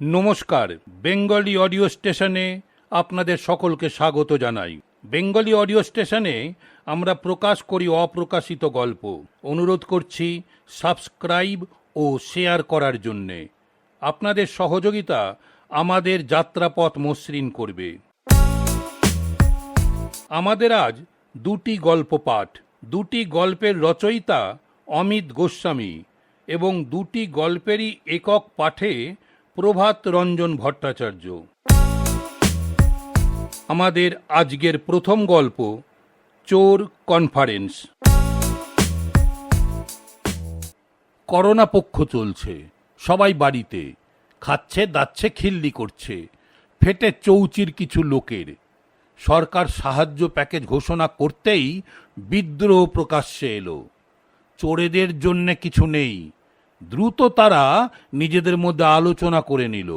নমস্কার, Bengali audio স্টেশনে আপনাদের সকলকে স্বাগত জানাই। বেঙ্গলি অডিও স্টেশনে আমরা প্রকাশ করি অপ্রকাশিত গল্প। অনুরোধ করছি সাবস্ক্রাইব ও শেয়ার করার জন্যে। আপনাদের সহযোগিতা আমাদের যাত্রাপথ মসৃণ করবে। আমাদের আজ দুটি গল্প পাঠ। দুটি গল্পের রচয়িতা অমিত গোস্বামী এবং দুটি গল্পেরই একক পাঠে প্রভাত রঞ্জন ভট্টাচার্য। আমাদের আজকের প্রথম গল্প চোর কনফারেন্স। করোনা পক্ষ চলছে, সবাই বাড়িতে খাচ্ছে, দাচ্ছে, খিল্লি করছে। ফেটে চৌচির কিছু লোকের। সরকার সাহায্য প্যাকেজ ঘোষণা করতেই বিদ্রোহ প্রকাশ্যে এলো। চোরেদের জন্যে কিছু নেই, দ্রুত তারা নিজেদের মধ্যে আলোচনা করে নিল।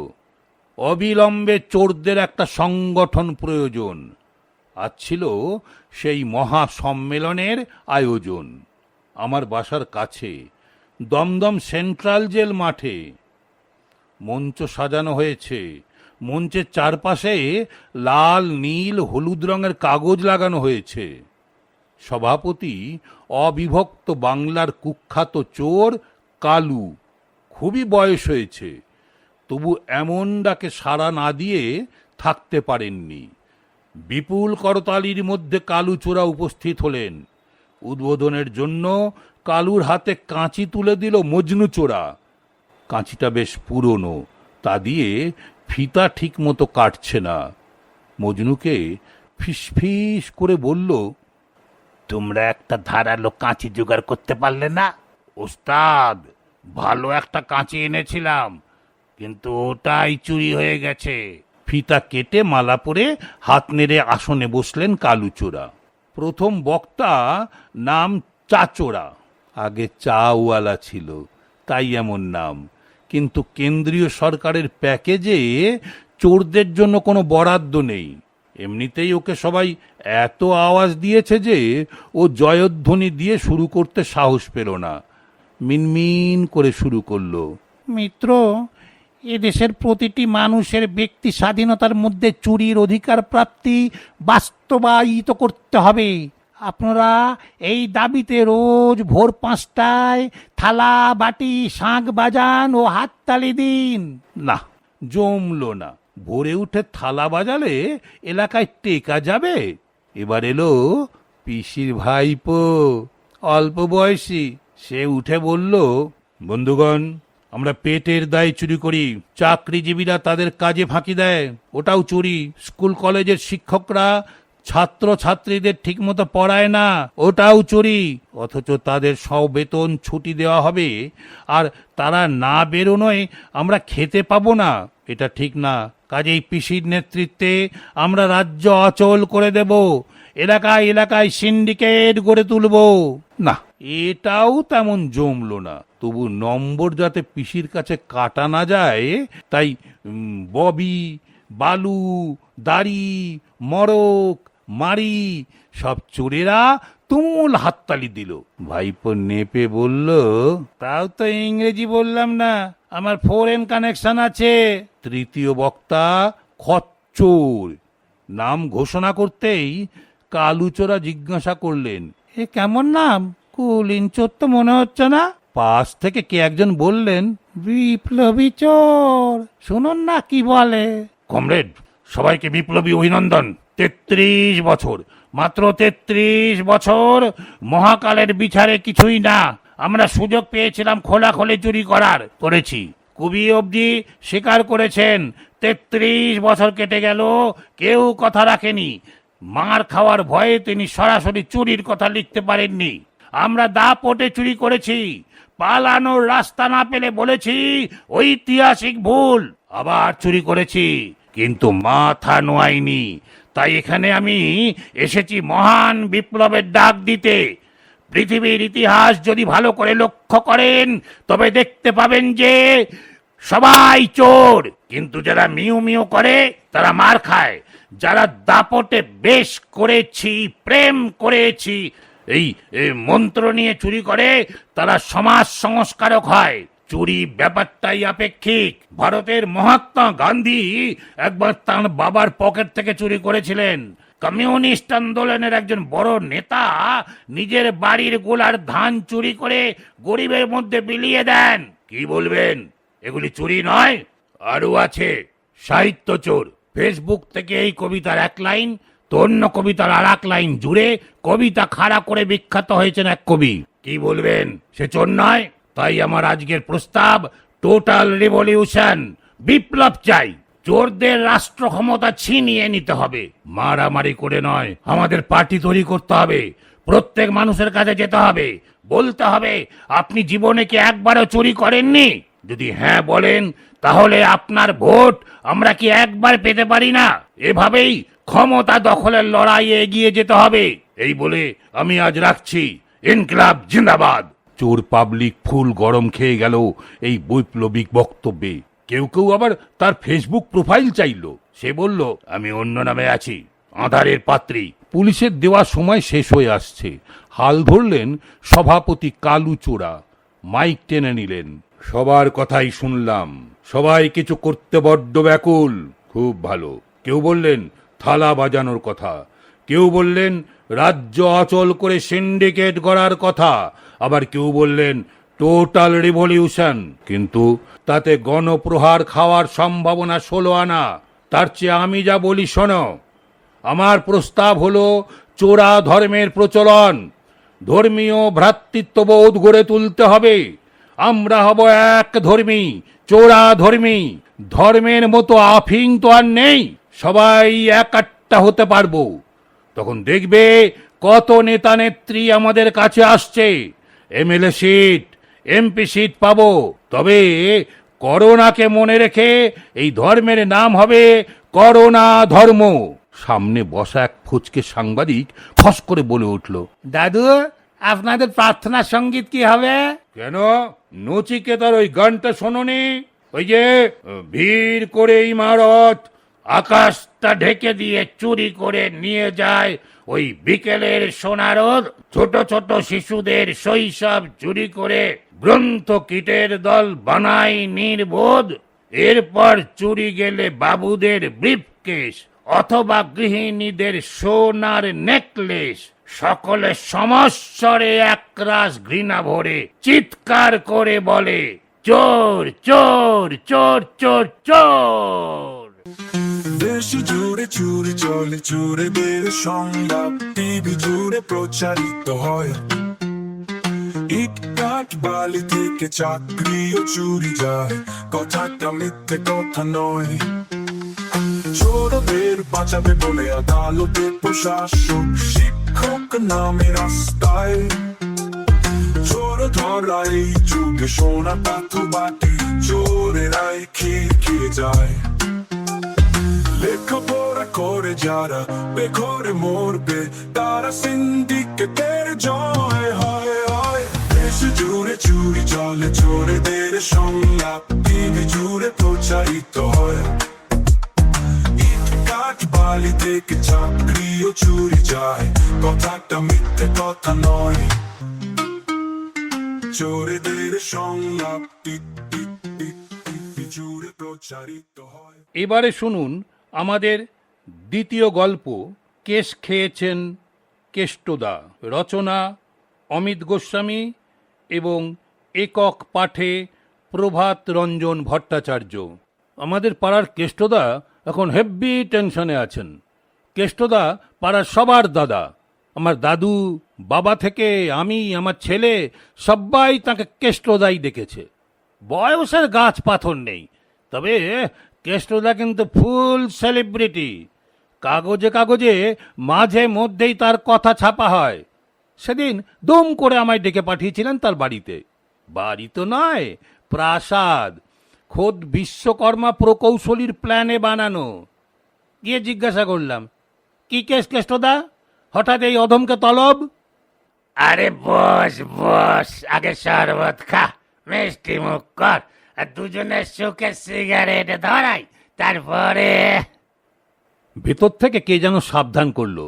অবিলম্বে চোরদের একটা সংগঠন প্রয়োজন। আজ ছিল সেই মহা সম্মেলনের আয়োজন। আমার বাসার কাছে দমদম সেন্ট্রাল জেল মাঠে মঞ্চ সাজানো হয়েছে। মঞ্চের চারপাশে লাল, নীল, হলুদ রঙের কাগজ লাগানো হয়েছে। সভাপতি অবিভক্ত বাংলার কুখ্যাত চোর কালু। খুবই বয়স হয়েছে, তবু এমন ডাকে সাড়া না দিয়ে থাকতে পারেননি। বিপুল করতালির মধ্যে কালু চোরা উপস্থিত হলেন। উদ্বোধনের জন্য কালুর হাতে কাঁচি তুলে দিল মজনু চোরা। কাঁচিটা বেশ পুরনো, তা দিয়ে ফিতা ঠিক মতো কাটছে না। মজনুকে ফিসফিস করে বলল, তোমরা একটা ধারালো কাঁচি জোগাড় করতে পারলে না? ওস্তাদ, ভালো একটা কাঁচি এনেছিলাম, কিন্তু ওটাই চুরি হয়ে গেছে। ফিতা কেটে মালা পরে হাত নেড়ে আসনে বসলেন কালুচোরা। প্রথম বক্তা নাম চাচোরা। আগে চাওয়ালা ছিল, তাই এমন নাম। কিন্তু কেন্দ্রীয় সরকারের প্যাকেজে চোরদের জন্য কোনো বরাদ্দ নেই। এমনিতেই ওকে সবাই এত আওয়াজ দিয়েছে যে ও জয়ধ্বনি দিয়ে শুরু করতে সাহস পেল না। মিনমিন করে শুরু করলো, মিত্র, এদেশের প্রতিটি মানুষের ব্যক্তি স্বাধীনতার মধ্যে চুরির অধিকার প্রাপ্তি বাস্তবায়িত করতে হবে। আপনারা এই দাবিতে রোজ ভোর 5টায় থালা, বাটি, শাঁখ বাজান ও হাততালি দিন। না, জমলো না। ভোরে উঠে থালা বাজালে এলাকায় টেকা যাবে? এবার এলো পিসির ভাইপো, অল্প বয়সী। সে উঠে বলল, বন্ধুগণ, আমরা পেটের দায় চুরি করি, চাকরিজীবীরা তাদের কাজে ফাঁকি দেয়, ওটাও চুরি। স্কুল কলেজের শিক্ষকরা ছাত্র ছাত্রীদের ঠিকমতো পড়ায় না, ওটাও চুরি। অথচ তাদের সব বেতন ছুটি দেওয়া হবে, আর তারা না বেরোনোয় আমরা খেতে পাবো না। এটা ঠিক না। কাজেই পিসির নেতৃত্বে আমরা রাজ্য অচল করে দেব, এলাকায় এলাকায় সিন্ডিকেট গড়ে তুলব। না, এটাও তেমন জমলো না। তবু নম্বর যাতে পিসির কাছে কাটা না যায়, তাই ববি, বালু, দাড়ি, মরক, মারি সব চোরেরা তুমুল হাততালি দিল। ভাইপো নেপে বলল, তাও তো ইংরেজি বললাম না, আমার ফরেন কানেকশন আছে। তৃতীয় বক্তা খচ্চর নাম ঘোষণা করতেই কালুচোরা জিজ্ঞাসা করলেন, এ কেমন নাম? কুলিন চোর তো মনে হচ্ছে না। পাশ থেকে কে একজন বললেন, বিপ্লবী চোর। শুনুন না কি বলে। কমরেড, সবাইকে বিপ্লবী অভিনন্দন। 33 বছর, মাত্র 33 বছর। মহাকালের বিচারে কিছুই না। আমরা সুযোগ পেয়েছিলাম খোলাখুলি চুরি করেছি। কবি অবধি স্বীকার করেছেন 33 বছর কেটে গেল, কেউ কথা রাখেনি। মার খাওয়ার ভয়ে তিনি সরাসরি চুরির কথা লিখতে পারেননি। আমরা দাপটে চুরি করেছি, পালানোর রাস্তা না পেলে বলেছি ঐতিহাসিক ভুল। আবার চুরি করেছি, কিন্তু মাথা নোয়াইনি। তাই এখানে আমি এসেছি মহান বিপ্লবের ডাক দিতে। পৃথিবীর ইতিহাস যদি ভালো করে লক্ষ্য করেন, তবে দেখতে পাবেন যে সবাই চোর, কিন্তু যারা মিউ মিউ করে তারা মার খায়। যারা দাপটে বেশ করেছি, প্রেম করেছি, এই মন্ত্র নিয়ে চুরি করে, তারা সমাজ সংস্কারক হয়। চুরি ব্যাপারটাই আপেক্ষিক। ভারতের মহাত্মা গান্ধী একবার তাঁর বাবার পকেট থেকে চুরি করেছিলেন। কমিউনিস্ট আন্দোলনের একজন বড় নেতা নিজের বাড়ির গোলার ধান চুরি করে গরিবের মধ্যে বিলিয়ে দেন। কি বলবেন, এগুলি চুরি নয়? আরো আছে সাহিত্য চোর। ফেসবুক থেকে এই কবিতার এক লাইন তো অন্য কবিতার আর এক লাইন জুড়ে কবিতা খাড়া করে বিখ্যাত হয়েছেন এক কবি। কি বলবেন, সে চোর নয়? তাই আমার আজকের প্রস্তাব টোটাল রিভলিউশন, বিপ্লব চাই। চোরদের রাষ্ট্র ক্ষমতা ছিনিয়ে নিতে হবে। মারামারি করে নয়, আমাদের পার্টি তৈরি করতে হবে। প্রত্যেক মানুষের কাছে যেতে হবে, বলতে হবে, আপনি জীবনে কি একবারও চুরি করেননি? যদি হ্যাঁ বলেন, তাহলে আপনার ভোট আমরা কি একবার পেতে পারি না? এভাবেই ক্ষমতা দখলের লড়াইয়ে এগিয়ে যেতে হবে। এই বলে আমি আজ রাখছি। ইনকিলাব জিন্দাবাদ। চোর পাবলিক ফুল গরম খেয়ে গেল এই বৈপ্লবিক বক্তব্যে। কেউ কেউ আবার তার ফেসবুক প্রোফাইল চাইল। সে বলল, আমি অন্য নামে আছি, আধারের পাত্রী। পুলিশের দেওয়া সময় শেষ হয়ে আসছে। হাল ধরলেন সভাপতি কালু চোরা, মাইক টেনে নিলেন। সবার কথাই শুনলাম, সবাই কিছু করতে বড্ড ব্যাকুল। খুব ভালো। কেউ বললেন থালা বাজানোর কথা, কেউ বললেন রাজ্য অচল করে সিন্ডিকেট গড়ার কথা, আবার কেউ বললেন টোটাল রিভলিউশন। কিন্তু তাতে গণপ্রহার খাওয়ার সম্ভাবনা 16 আনা। তার চেয়ে আমি যা বলি শোনো। আমার প্রস্তাব হলো চোরা ধর্মের প্রচলন। ধর্মীয় ভ্রাতৃত্ববোধ গড়ে তুলতে হবে। আমরা হব এক ধর্মী, চোরা ধর্মী। ধর্মের মতো আফিং তো আর নেই, সবাই একাট্টা হতে পারবো। তখন দেখবে কত নেতা নেত্রী আমাদের কাছে আসছে। এমএলএ সিট, এমপি সিট পাবো। তবে করোনাকে মনে রেখে এই ধর্মের নাম হবে করোনা ধর্ম। সামনে বসা এক ফুচকে সাংবাদিক ফস করে বলে উঠল, দাদু, আপনাদের প্রার্থনা সঙ্গীত কি হবে? কেন, নচিকেতার ওই গানটা শোনোনি? ওই যে ভিড় করে ইমারত, আকাশটা ঢেকে দিয়ে চুরি করে নিয়ে যায় ওই বিকেলের সোনারোদ। ছোট ছোট শিশুদের শৈশব চুরি করে গ্রন্থ কীটের দল বানায় নির্বোধ। এরপর চুরি গেলে বাবুদের ব্রিফকেস অথবা গৃহিণীদের সোনার নেকলেস। সকলে সমস্বরে একরাশ ঘৃণা ভরে চিৎকার করে বলে, চোর চোর চোর চোর চোর। দেশ জুড়ে চুরি চলে, চোরেদের সংলাপ টিভি জুড়ে প্রচারিত হয়। ইট কাঠ বালি থেকে চাকরিও চুরি যায়, কথাটা মিথ্যে কথা নয়। চোরদের বাঁচাবে বলে আদালতে প্রশাসক, শিক্ষক নামে রাস্তায় চোর ধরা এই যুগে সোনা পাথর বাটি চোরেরাই খেয়ে যায়। লেখাপড়া করে যারা বেঘরে মরবে, তারা সিন্ডিকেটের জয় হয় হয়। দেশ জুড়ে চুরি চলে, চোরেদের সংলাপ টিভি জুড়ে প্রচারিত হয়। ইট কাঠ বালি থেকে চাকরিও চুরি যায়, কথাটা মিথ্যে কথা নয়। চোরেদের সংলাপ টিভি জুড়ে প্রচারিত হয়। এবারে শুনুন আমাদের দ্বিতীয় গল্প, কেশ খেয়েছেন কেষ্টদা। রচনা অমিত গোস্বামী এবং একক পাঠে প্রভাত রঞ্জন ভট্টাচার্য। আমাদের পাড়ার কেষ্টদা এখন হেভি টেনশনে আছেন। কেষ্টদা পাড়ার সবার দাদা। আমার দাদু, বাবা থেকে আমি, আমার ছেলে, সবাই তাকে কেষ্টদাই দেখেছে। বয়সের গাছ পাথর নেই, তবে কেষ্টদা কিন্তু ফুল সেলিব্রিটি। কাগজে কাগজে মাঝে মধ্যেই তার কথা ছাপা হয়। সেদিন দুম করে আমায় ডেকে পাঠিয়েছিলেন তার বাড়িতে। বাড়ি তো নয়, প্রাসাদ, খোদ বিশ্বকর্মা প্রকৌশলীর প্ল্যানে বানানো। গিয়ে জিজ্ঞাসা করলাম, কি কেস কেষ্টদা, হঠাৎ এই অধমকে তলব? আরে বস বস, আগে শরবত খা, মিষ্টি মুখ কর, আর দুজনের সুখে সিগারেট ধরাই, তারপরে। ভেতর থেকে কে যেন সাবধান করলো।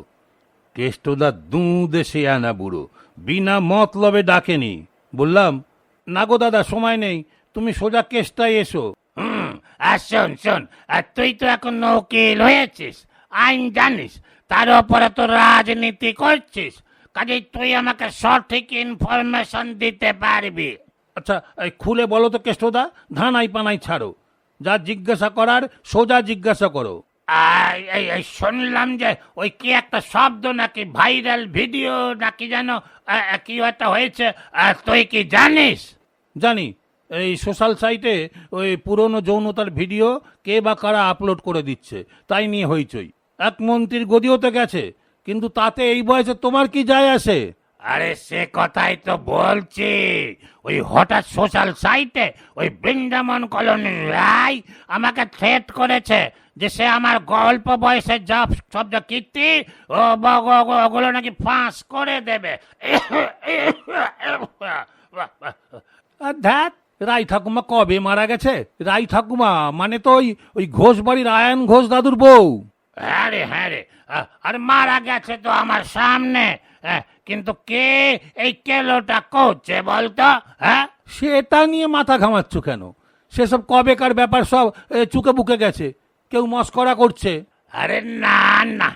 কেষ্টদা দেশে আনা বুড়ো, বিনা মতলবে ডাকেনি। বললাম, না গো দাদা, সময় নেই, তুমি সোজা কেসটায় এসো। আর শোন শোন, আর তুই তো এখন উকিল হয়েছিস, আইন জানিস, তার উপরে তো রাজনীতি করছিস, কাজে তুই আমাকে সঠিক ইনফরমেশন দিতে পারবি। আচ্ছা, এই খুলে বলো তো কেষ্টদা, ধানাই পানাই ছাড়ো, যা জিজ্ঞাসা করার সোজা জিজ্ঞাসা করো। এই শুনলাম যে ওই কি একটা শব্দ নাকি ভাইরাল ভিডিও নাকি যেন কি একটা হয়েছে, তুই কি জানিস? জানি, এই সোশ্যাল সাইটে ওই পুরনো যৌনতার ভিডিও কে বা কারা আপলোড করে দিচ্ছে, তাই নিয়ে হইচই। এক মন্ত্রীর গদিও তো গেছে, কিন্তু তাতে এই বয়সে তোমার কি যায় আসে? আরে সে কথাই তো বলছি, ওই হঠাৎ সোশ্যাল সাইটে ওই বৃন্দাবন কলোনির রায় আমাকে থ্রেট করেছে যে সে আমার অল্প বয়সে সব যা কীর্তি ওগুলো নাকি ফাঁস করে দেবে। আর ধ্যাত, রাই ঠাকুমা কবে মারা গেছে? রাই ঠাকুমা মানে তো ওই ঘোষ বাড়ির আয়ন ঘোষ দাদুর বউ। হ্যাঁ রে, আর মারা গেছে তো আমার সামনে, কিন্তু কে এই কেলোটা করছে বলতো? হ্যাঁ, সেটা নিয়ে মাথা ঘামাচ্ছ কেন? সেসব কবেকার ব্যাপার, সব চুকে বুকে গেছে, কেউ মস্করা করছে। আরে না,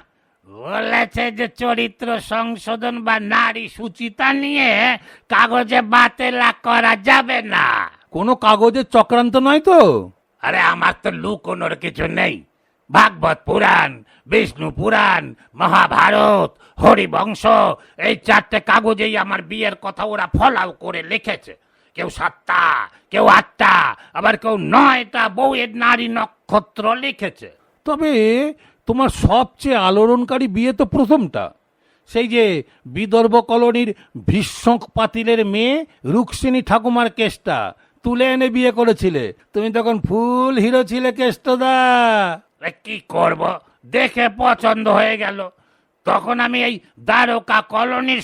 বলেছে যে চরিত্র সংশোধন বা নারী সুচিতা নিয়ে কাগজে বাতেলা করা যাবে না। কোনো কাগজের চক্রান্ত নয় তো? আরে আমার তো লুকোনোর কিছু নেই, ভাগবত পুরাণ, বিষ্ণু পুরাণ, মহাভারত, হরিবংশ, এই 4টে কাগজেই আমার বিয়ের কথা ওরা ফলাও করে লিখেছে। কেউ 7টা, কেউ 8টা, আবার কেউ 9টা বউয়ের নারী নক্ষত্র লিখেছে। তবে তোমার সবচেয়ে আলোড়নকারী বিয়ে তো প্রথমটা, সেই যে বিদর্ভ কলোনির ভীষ্মক পাতিলের মেয়ে রুক্মিণী ঠাকুমার কেসটা তুলে এনে বিয়ে করেছিলে। তুমি তখন ফুল হিরো ছিলে কেষ্টদা। কি করব, দেখে পছন্দ হয়ে গেল, তখন আমি এই দ্বারকা কলোনির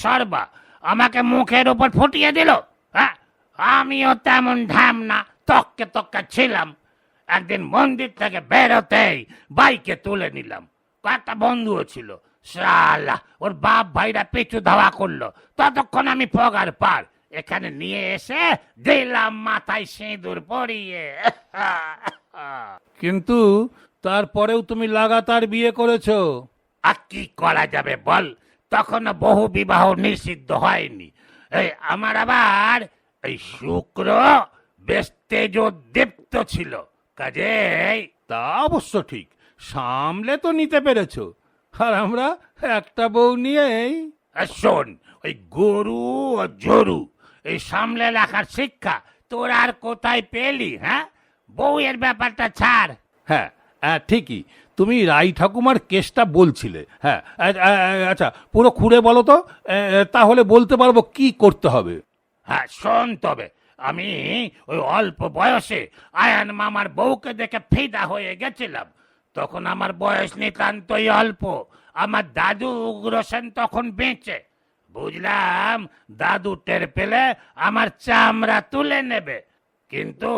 সর্বা আমাকে মুখের উপর ফুটিয়ে দিল। হ্যাঁ, আমিও তেমন ঢ্যামনা তক্কে ছিলাম। একদিন মন্দির থেকে বেরোতেই বাইকে তুলে নিলাম, কয়েকটা বন্ধুও ছিল, শালা ওর বাপ ভাইরা পিছু ধাওয়া করলো, ততক্ষণ আমি পগার পার এখানে নিয়ে এসে দিলাম মাথায় সিঁদুর পরিয়ে। কিন্তু তারপরেও তুমি লাগাতার বিয়ে করেছো। আর কি করা যাবে বল, তখন বহু বিবাহ নিষিদ্ধ হয়নি। এই আমার আবার এই শুক্র বেশ তেজোদীপ্ত ছিল, কাজেই তা অবশ্য ঠিক, সামলে তো নিতে পেরেছো। আর আমরা একটা বউ নিয়েই। শোন, ওই গরু ও জরু এই সামলে রাখার শিক্ষা তোর আর কোথায় পেলি? হ্যাঁ, বউয়ের ব্যাপারটা ছাড়। হ্যাঁ, ঠিকই, তুমি রাই ঠাকুমার কেসটা বলছিলে। হ্যাঁ, আচ্ছা, পুরো খুঁড়ে বলো তো, তাহলে বলতে পারবো কি করতে হবে। হ্যাঁ শোন, তবে আমি ওই অল্প বয়সে আয়ান মামার বউকে দেখে ফিদা হয়ে গেছিলাম। তখন আমার বয়স নিতান্তই অল্প, আমার দাদু উগ্রসেন তখন বেঁচে। বুঝলাম দাদু টের পেলে আমার চামড়া তুলে নেবে, কিন্তু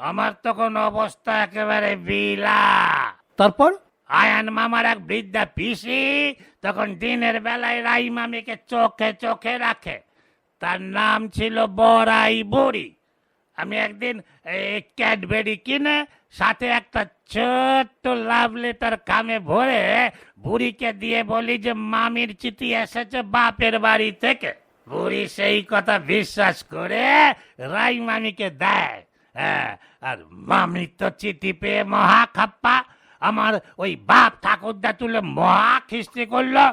আমার তখন অবস্থা একেবারে বিলা। তারপর আয়ান মামার এক বৃদ্ধা পিসি তখন দিনের বেলায় রাই মামিকে চোখে রাখে, তার নাম ছিল বড়াই বুড়ি। আমি একদিন ক্যাডবেরি কিনে সাথে একটা ছোট্ট লাভ লেটার কামে ভরে বুড়িকে দিয়ে বলি যে মামির চিঠি এসেছে বাপের বাড়ি থেকে। বুড়ি সেই কথা বিশ্বাস করে রাই মামিকে দেয়। হ্যাঁ, আর মামি তো চিঠি পেয়ে মহা খাপ্পা, আমার ওই বাপ ঠাকুরদা তুলে মহা খিস্তি করলো।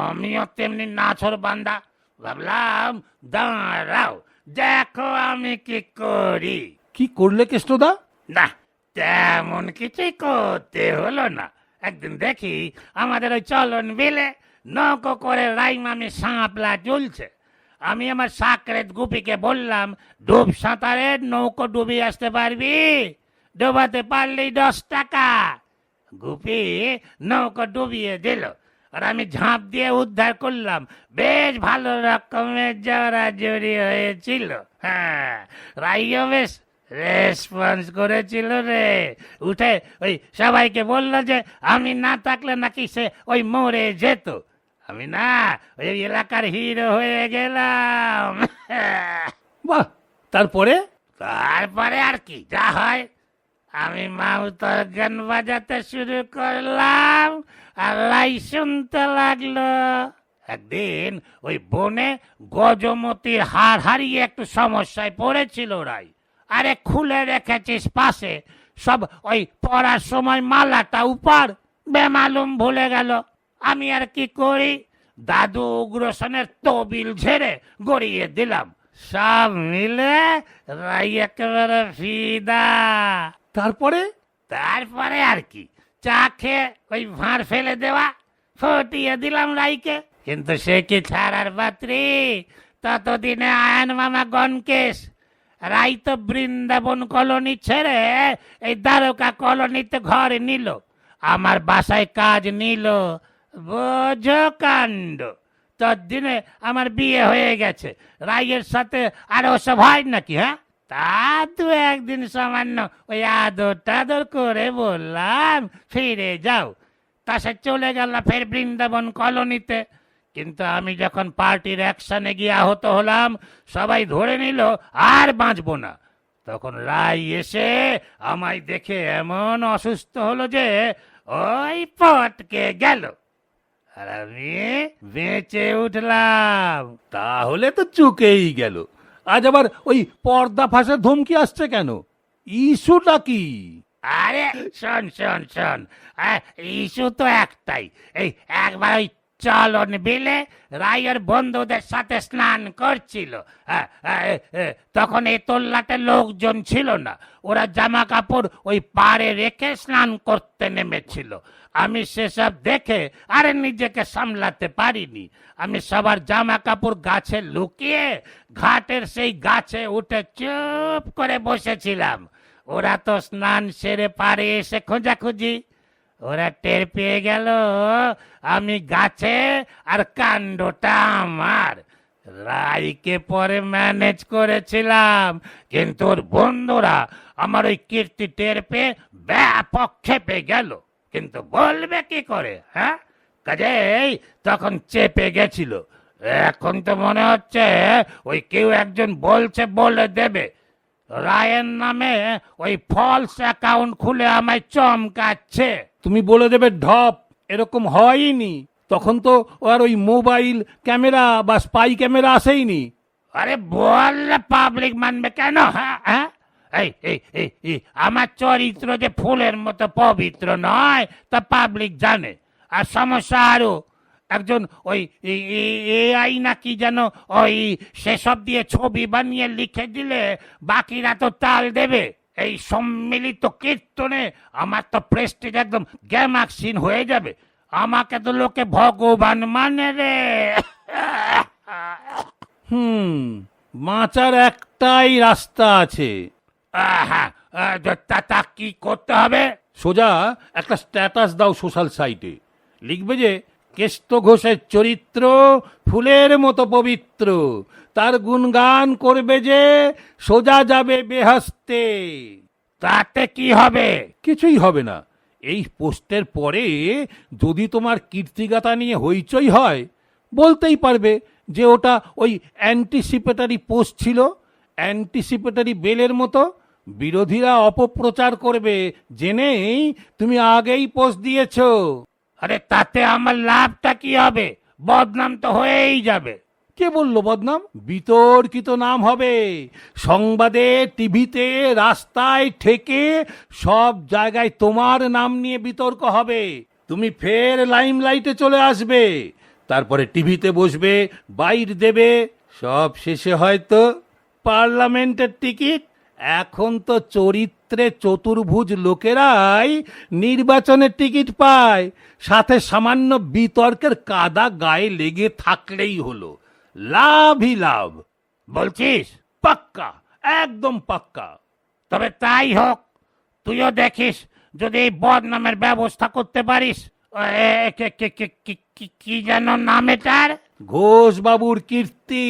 আমিও তেমনি নাছর বান্দা, ভাবলাম দাঁড়াও দেখো আমি কি করি। কি করলে কৃষ্ণদা? না, তেমন কিছুই করতে হলো না। একদিন দেখি আমাদের ওই চলন বিলে নৌকো করে রাই মামি সাঁপলা চলছে। আমি আমার সাকরেত গুপিকে বললাম, ডুব সাঁতারের নৌকো ডুবিয়ে আসতে পারবি? ডোবাতে পারলেই 10 টাকা। গুপি নৌকো ডুবিয়ে দিল, আর আমি ঝাঁপ দিয়ে উদ্ধার করলাম। বেশ ভালো রকমের জড়াজড়ি হয়েছিল। হ্যাঁ, রাইও বেশ রেসপন্স করেছিল রে। উঠে ওই সবাইকে বললো যে আমি না থাকলে নাকি সে ওই মরে যেত। আমি না ওই এলাকার হিরো হয়ে গেলাম। বাহ, তারপরে? তারপরে আর কি যা হয়, আমি মাউথ অর্গান বাজাতে শুরু করলাম, আল্লাহ শুনতে লাগলো। একদিন ওই বনে গজমতির হাড় হারিয়ে একটু সমস্যায় পড়েছিল রাই। আরে খুলে রেখেছিস পাশে, সব ওই পড়ার সময় মালাটা উপর বেমালুম ভুলে গেল। আমি আর কি করি, দাদু উগ্রসেনের তবিল ঝেড়ে গড়িয়ে দিলাম, সব মিলে রাই একেবারে ফিদা। তারপরে আর কি, চা খেয়ে ওই ভাঁড় ফেলে দেওয়া, ফটিয়ে দিলাম রাইকে। কিন্তু সে কি ছাড়ার পাত্রী, ততদিনে আয়ন মামা গণকেশ। রাই তো বৃন্দাবন কলোনি ছেড়ে এই দ্বারকা কলোনিতে ঘর নিল, আমার বাসায় কাজ নিল। বোঝো কাণ্ড। ততদিনে আমার বিয়ে হয়ে গেছে, রাইয়ের সাথে আর ওসব হয় নাকি? হ্যাঁ, তা তো একদিন সামান্য ওই আদর টাদর করে বললাম ফিরে যাও, তা সে চলে গেল ফের বৃন্দাবন কলোনিতে। কিন্তু আমি যখন পার্টির অ্যাকশনে গিয়ে আহত হলাম, সবাই ধরে নিল আর বাঁচবো না। তখন রাই এসে আমায় দেখে এমন অসুস্থ হলো যে ওই পটকে গেল, আর আমি বেঁচে উঠলাম। তাহলে তো চুকেই গেল। আজ আবার ওই পর্দা ফাঁসের ধমকি আসছে কেন? ইস্যুটা কি? আরে শোন শোন শোন, ইস্যু তো একটাই। এই একবার ওই চলন বিলে রায়ের বন্ধুদের সাথে স্নান করছিল। তখন এই তোল্লাটে লোকজন ছিল না, ওরা জামা কাপড় ওই পাড়ে রেখে স্নান করতে নেমেছিল। আমি সেসব দেখে আরে নিজেকে সামলাতে পারিনি, আমি সবার জামা কাপড় গাছে লুকিয়ে ঘাটের সেই গাছে উঠে চুপ করে বসেছিলাম। ওরা তো স্নান সেরে পারে এসে খোঁজাখুঁজি, ওরা টের পেয়ে গেল আমি গাছে আর কাণ্ডটা আমার। রাইকে পরে ম্যানেজ করেছিলাম, কিন্তু ওর বন্ধুরা আমার ওই কীর্তি টের পেয়ে ব্যাপক খেপে গেল। কিন্তু বলবে কি করে? হ্যাঁ, কাজেই তখন চেপে গেছিল। এখন তো মনে হচ্ছে ওই কেউ একজন বলছে বলে দেবে, রায়ের নামে ওই ফলস অ্যাকাউন্ট খুলে আমায় চমকাচ্ছে। তুমি বলে দেবে ঢপ, এরকম হয়নি। তখন তো আর ওই মোবাইল ক্যামেরা বা স্পাই ক্যামেরা আসেইনি। আরে বললে পাবলিক মানবে কেন? হ্যাঁ হ্যাঁ, এই এই এই এই, আমার চরিত্র যে ফুলের মতো পবিত্র নয় তা পাবলিক জানে। আর সমস্যা আরো, একজন ওই এআই নাকি যেন ওই সেসব দিয়ে ছবি বানিয়ে লিখে দিলে বাকিরা তো তাল দেবে। এই সম্মিলিত কীর্তনে আমার তো প্রেস্টিজ একদম গ্যামাক্সিন হয়ে যাবে, আমাকে তো লোকে ভগবান মানে রে। বাঁচার একটাই রাস্তা আছে। তা কি করতে হবে? সোজা একটা স্ট্যাটাস দাও সোশ্যাল সাইটে, লিখবে যে কেষ্ট ঘোষের চরিত্র ফুলের মতো পবিত্র, তার গুণগান করবে যে সোজা যাবে বেহেশতে। তাতে কি হবে? কিছুই হবে না। এই পোস্টের পরে যদি তোমার কীর্তিগাথা নিয়ে হইচই হয়, বলতেই পারবে যে ওটা ওই অ্যান্টিসিপেটারি পোস্ট ছিল, অ্যান্টিসিপেটারি বেলের মতো। বিরোধীরা অপপ্রচার করবে জেনেই তুমি আগেই পোস্ট দিয়েছো। আরে তাতে আমার লাভটা কি হবে? বদনাম তো হয়েই যাবে। কে বললো বদনাম? বিতর্কিত নাম হবে, সংবাদে, টিভিতে, রাস্তায়, ঠেকে সব জায়গায় তোমার নাম নিয়ে বিতর্ক হবে। তুমি ফের লাইমলাইটে চলে আসবে, তারপরে টিভিতে বসবে, বাইট দেবে, সব শেষে হয়তো পার্লামেন্টের টিকিট। এখন তো চরিত্রে চতুর্ভুজ লোকেরাই নির্বাচনের টিকিট পায়, সাথে সামান্য বিতর্কের কাদা গায়ে লেগে থাকলেই হলো, লাভই লাভ। বলছিস? পাক্কা, একদম পাক্কা। তবে তাই হোক, তুইও দেখিস যদি এই বদনামের ব্যবস্থা করতে পারিস। কি যেন নাম এটার? ঘোষ বাবুর কীর্তি।